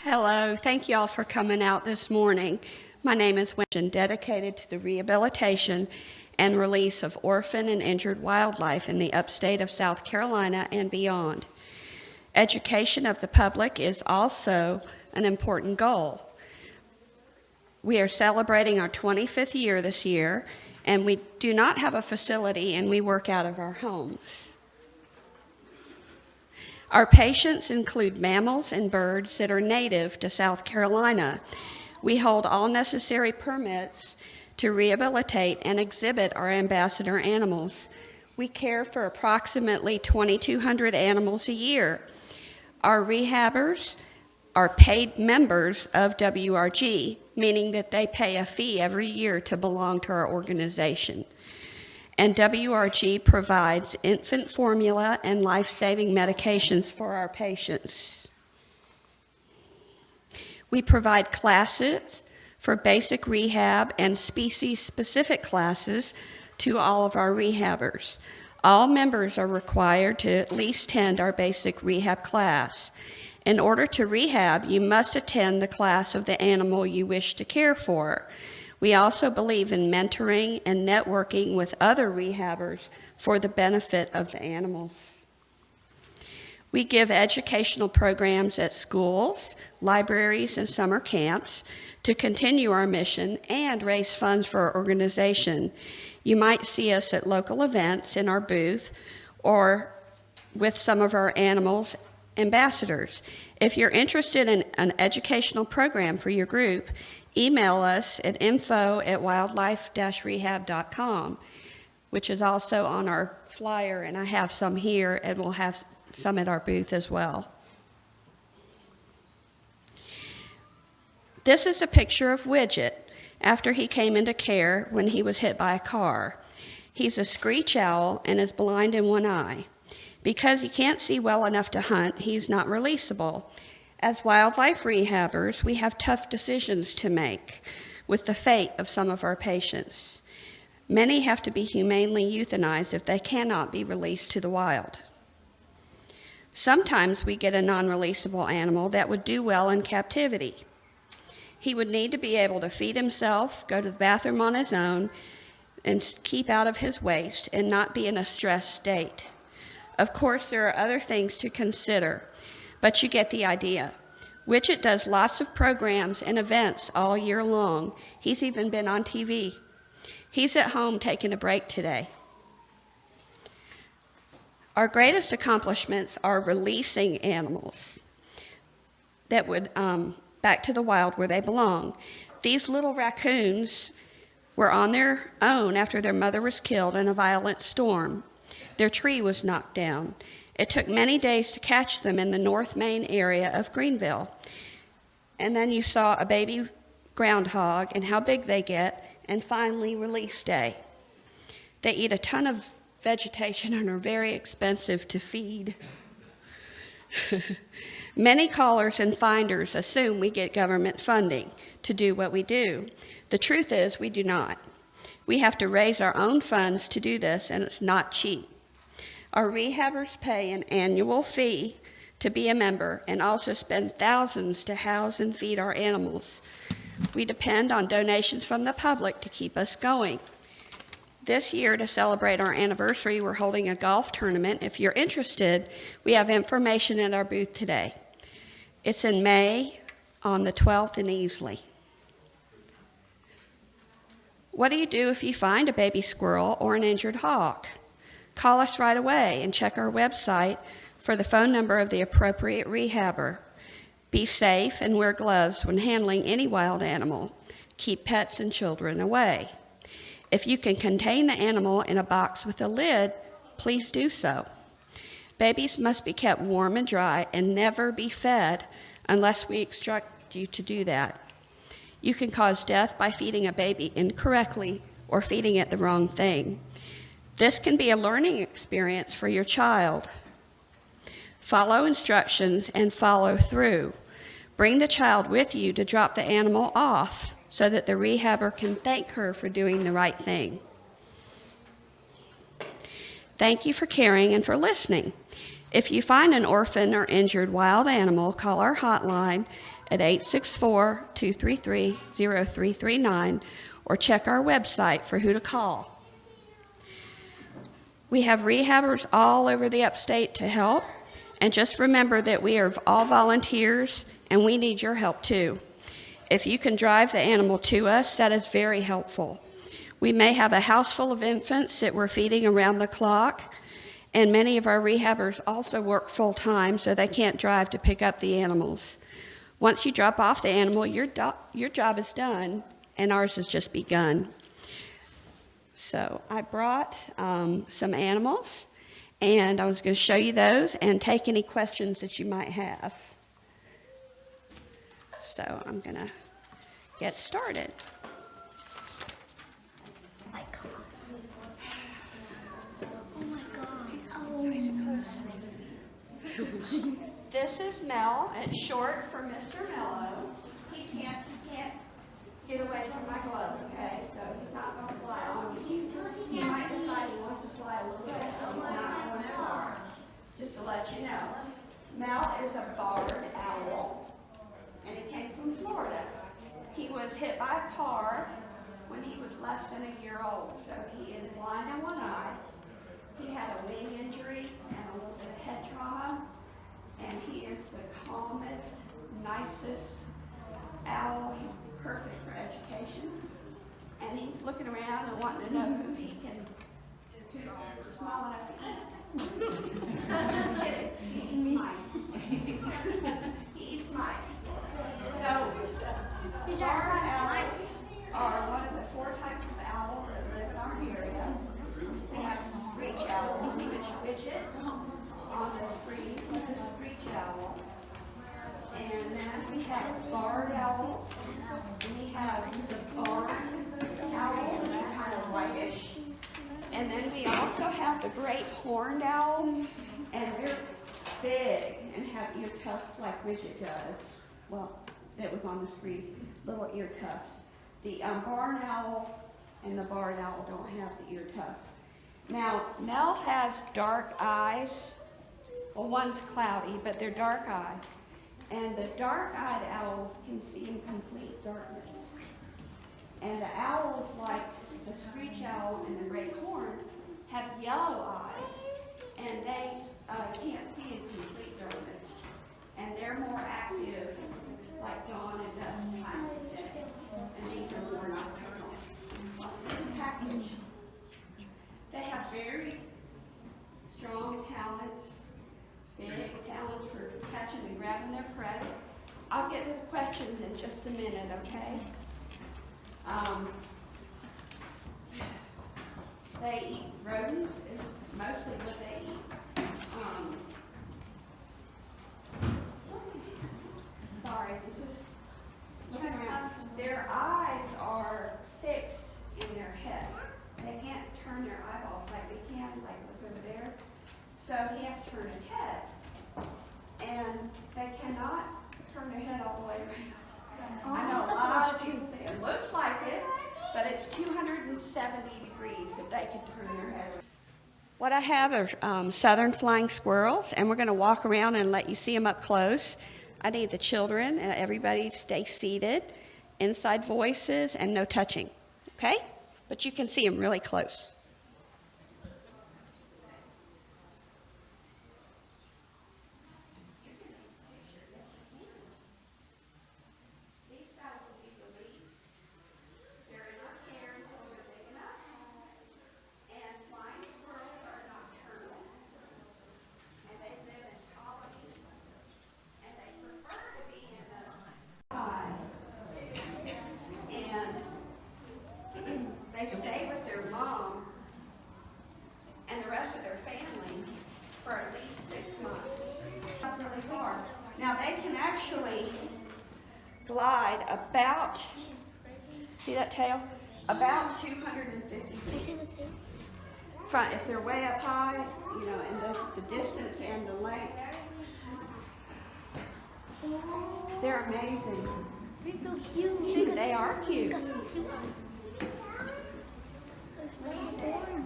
Hello, thank you all for coming out this morning. My name is Wendy, dedicated to the rehabilitation and release of orphan and injured wildlife in the upstate of South Carolina and beyond. Education of the public is also an important goal. We are celebrating our 25th year this year, and we do not have a facility, and we work out of our homes. Our patients include mammals and birds that are native to South Carolina. We hold all necessary permits to rehabilitate and exhibit our ambassador animals. We care for approximately 2,200 animals a year. Our rehabbers are paid members of WRG, meaning that they pay a fee every year to belong to our organization. And WRG provides infant formula and life-saving medications for our patients. We provide classes for basic rehab and species-specific classes to all of our rehabbers. All members are required to at least attend our basic rehab class. In order to rehab, you must attend the class of the animal you wish to care for. We also believe in mentoring and networking with other rehabbers for the benefit of the animals. We give educational programs at schools, libraries, and summer camps to continue our mission and raise funds for our organization. You might see us at local events in our booth or with some of our animals ambassadors. If you're interested in an educational program for your group, email us at info@wildlife-rehab.com, which is also on our flyer, and I have some here, and we'll have some at our booth as well. This is a picture of Widget after he came into care when he was hit by a car. He's a screech owl and is blind in one eye. Because he can't see well enough to hunt, he's not releasable. As wildlife rehabbers, we have tough decisions to make with the fate of some of our patients. Many have to be humanely euthanized if they cannot be released to the wild. Sometimes we get a non-releasable animal that would do well in captivity. He would need to be able to feed himself, go to the bathroom on his own, and keep out of his waste and not be in a stressed state. Of course, there are other things to consider, but you get the idea. Widget does lots of programs and events all year long. He's even been on TV. He's at home taking a break today. Our greatest accomplishments are releasing animals that would back to the wild where they belong. These little raccoons were on their own after their mother was killed in a violent storm. Their tree was knocked down. It took many days to catch them in the North Main area of Greenville. And then you saw a baby groundhog and how big they get, and finally release day. They eat a ton of vegetation and are very expensive to feed. Many callers and finders assume we get government funding to do what we do. The truth is we do not. We have to raise our own funds to do this, and it's not cheap. Our rehabbers pay an annual fee to be a member and also spend thousands to house and feed our animals. We depend on donations from the public to keep us going. This year, to celebrate our anniversary, we're holding a golf tournament. If you're interested, we have information in our booth today. It's in May on the 12th in Easley. What do you do if you find a baby squirrel or an injured hawk? Call us right away and check our website for the phone number of the appropriate rehabber. Be safe and wear gloves when handling any wild animal. Keep pets and children away. If you can contain the animal in a box with a lid, please do so. Babies must be kept warm and dry and never be fed unless we instruct you to do that. You can cause death by feeding a baby incorrectly or feeding it the wrong thing. This can be a learning experience for your child. Follow instructions and follow through. Bring the child with you to drop the animal off so that the rehabber can thank her for doing the right thing. Thank you for caring and for listening. If you find an orphan or injured wild animal, call our hotline at 864-233-0339 or check our website for who to call. We have rehabbers all over the upstate to help, and just remember that we are all volunteers and we need your help too. If you can drive the animal to us, that is very helpful. We may have a house full of infants that we're feeding around the clock, and many of our rehabbers also work full-time, so they can't drive to pick up the animals. Once you drop off the animal, your job is done, and ours has just begun. So I brought some animals, and I was going to show you those and take any questions that you might have. So I'm going to get started. Oh my God. Oh my God. Oh. Nice and close. This is Mel. It's short for Mr. Mellow. He can't get away from my glove, okay? So he's not going to fly on me. He might decide he wants to fly a little bit, but he's not going far. Just to let you know. Mel is a barred owl, and he came from Florida. He was hit by a car when he was less than a year old, so he is blind in one eye. He had a wing injury and a little bit of head trauma, and he is the calmest, nicest owl. He's perfect for education, and he's looking around and wanting to know who's small enough to eat. Just kidding. He eats mice. He eats mice. So, barred owls are one of the 4 types of owls that live in our area. We have the screech owl, which widget on the screen is a screech owl. And then we have barred owls. We have the barred owl, which is kind of whitish. And then we also have the great horned owl, and they're big and have ear tufts like Widget does. Well, that was on the screen, little ear tufts. The barn owl and the barred owl don't have the ear tufts. Now, Mel has dark eyes. Well, one's cloudy, but they're dark eyes. And the dark-eyed owls can see in complete darkness. And the owls, like the screech owl and the great horn, have yellow eyes, and they can't see in complete darkness. And they're more active, like dawn and dusk times of day. And these are more nocturnal. Package. They have very strong talents, big talents for catching and grabbing their prey. I'll get to the questions in just a minute, okay? They eat rodents, is mostly what they eat. Sorry, this is looking around. Their eyes are fixed in their head. They can't turn their eyeballs like they can, like look over there. So he has to turn his head. And they cannot turn their head all the way around. I know a lot of people say it looks like it, but it's 270 degrees if they can turn their head. What I have are southern flying squirrels, and we're going to walk around and let you see them up close. I need the children and everybody to stay seated, inside voices, and no touching, okay? But you can see them really close. They stay with their mom and the rest of their family for at least 6 months. Not really far. Now they can actually glide about, see that tail? About 250 feet. Front, if they're way up high, you know, and the distance and the length. They're amazing. They're so cute. They are cute. Got some cute eyes. They're so adorable.